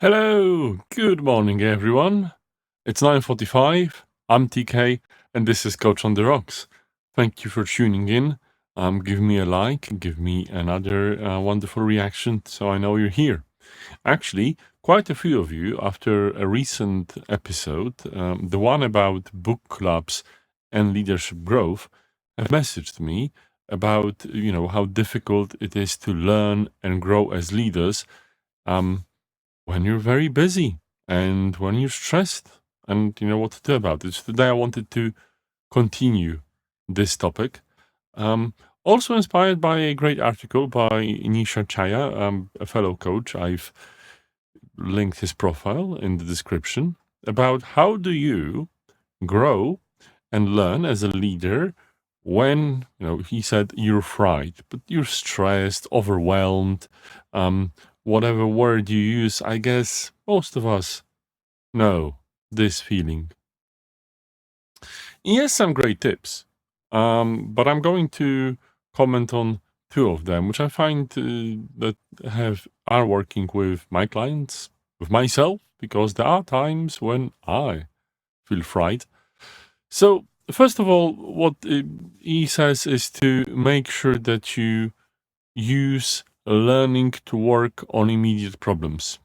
Hello, good morning, everyone. It's 9:45. I'm TK, and this is Coach on the Rocks. Thank you for tuning in. Give me a like, give me another wonderful reaction, so I know you're here. Actually, quite a few of you, after a recent episode, the one about book clubs and leadership growth, have messaged me about how difficult it is to learn and grow as leaders. Um, when you're very busy and when you're stressed and you know what to do about it. So today I wanted to continue this topic. Um, Also inspired by a great article by Nihar Chhaya, a fellow coach. I've linked his profile in the description about how do you grow and learn as a leader when he said you're fried, but you're stressed, overwhelmed, um, whatever word you use. I guess most of us know this feeling. He has some great tips, but I'm going to comment on two of them, which I find that have are working with my clients, with myself, because there are times when I feel fried. So, first of all, what he says is to make sure that you use learning to work on immediate problems.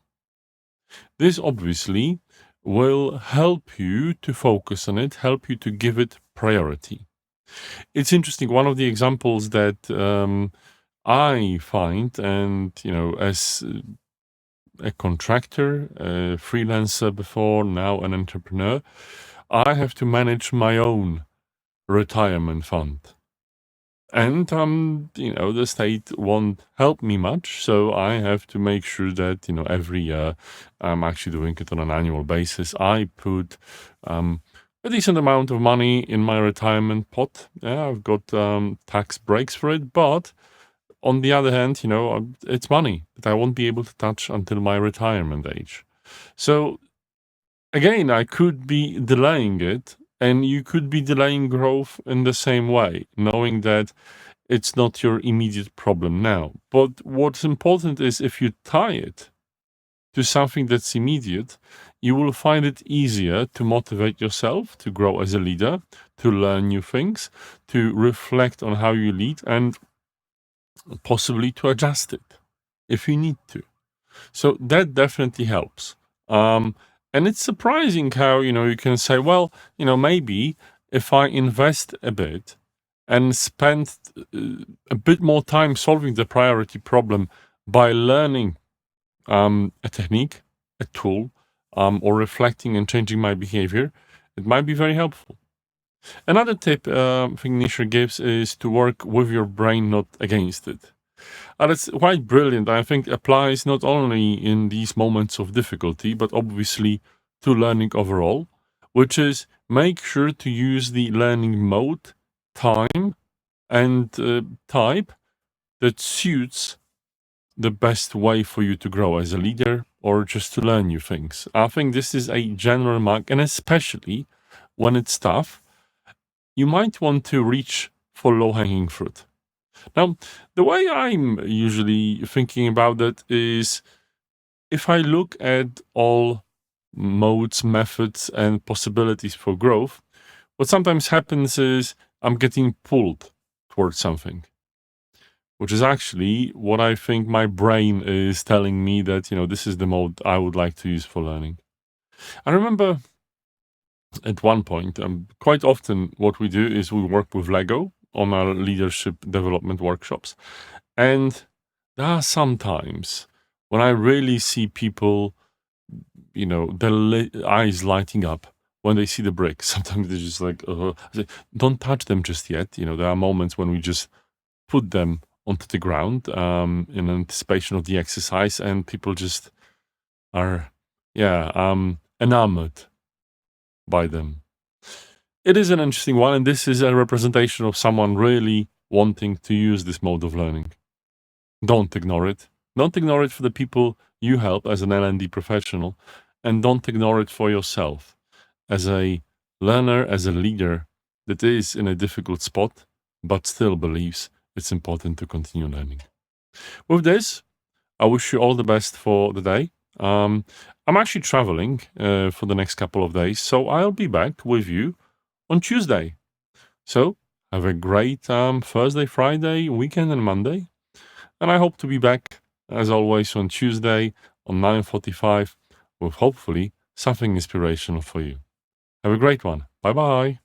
This obviously will help you to focus on it, help you to give it priority. It's interesting. One of the examples that I find, and as a contractor, a freelancer before, now an entrepreneur, I have to manage my own retirement fund. And the state won't help me much, so I have to make sure that every year I'm actually doing it on an annual basis. I put a decent amount of money in my retirement pot. Yeah, I've got tax breaks for it, but on the other hand, it's money that I won't be able to touch until my retirement age. So again, I could be delaying it, and you could be delaying growth in the same way, knowing that it's not your immediate problem now. But what's important is if you tie it to something that's immediate, you will find it easier to motivate yourself to grow as a leader, to learn new things, to reflect on how you lead, and possibly to adjust it if you need to. So that definitely helps. And it's surprising how, you can say, well, maybe if I invest a bit and spend a bit more time solving the priority problem by learning a technique, a tool, or reflecting and changing my behavior, it might be very helpful. Another tip I think Nisha gives is to work with your brain, not against it. And it's quite brilliant. I think applies not only in these moments of difficulty, but obviously to learning overall, which is make sure to use the learning mode, time, and type that suits the best way for you to grow as a leader or just to learn new things. I think this is a general mark, and especially when it's tough, you might want to reach for low hanging fruit. Now, the way I'm usually thinking about that is if I look at all modes, methods, and possibilities for growth, what sometimes happens is I'm getting pulled towards something, which is actually what I think my brain is telling me that, this is the mode I would like to use for learning. I remember at one point, quite often what we do is we work with Lego on our leadership development workshops. And there are some times when I really see people, their eyes lighting up when they see the brick. Sometimes they're just like, I say, don't touch them just yet. There are moments when we just put them onto the ground in anticipation of the exercise, and people just are, enamored by them. It is an interesting one, and this is a representation of someone really wanting to use this mode of learning. Don't ignore it. Don't ignore it for the people you help as an L&D professional, and don't ignore it for yourself as a learner, as a leader that is in a difficult spot, but still believes it's important to continue learning. With this, I wish you all the best for the day. I'm actually traveling for the next couple of days, so I'll be back with you on Tuesday. So have a great Thursday, Friday, weekend, and Monday. And I hope to be back, as always, on Tuesday on 9:45 with hopefully something inspirational for you. Have a great one. Bye bye.